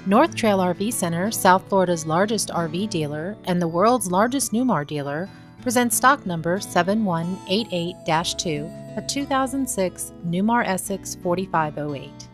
North Trail RV Center, South Florida's largest RV dealer and the world's largest Newmar dealer, presents stock number 7188-2, a 2006 Newmar Essex 4508.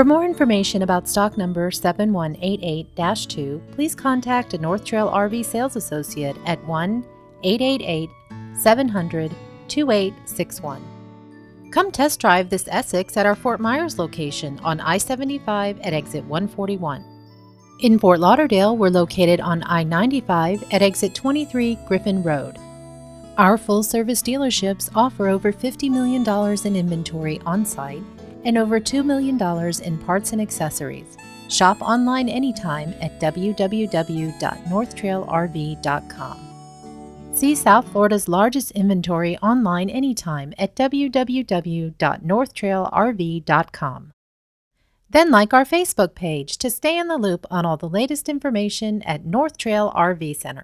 For more information about stock number 7188-2, please contact a North Trail RV sales associate at 1-888-700-2861. Come test drive this Essex at our Fort Myers location on I-75 at exit 141. In Fort Lauderdale, we're located on I-95 at exit 23 Griffin Road. Our full-service dealerships offer over $50 million in inventory on-site and over $2 million in parts and accessories. Shop online anytime at www.northtrailrv.com. See South Florida's largest inventory online anytime at www.northtrailrv.com. Then like our Facebook page to stay in the loop on all the latest information at North Trail RV Center.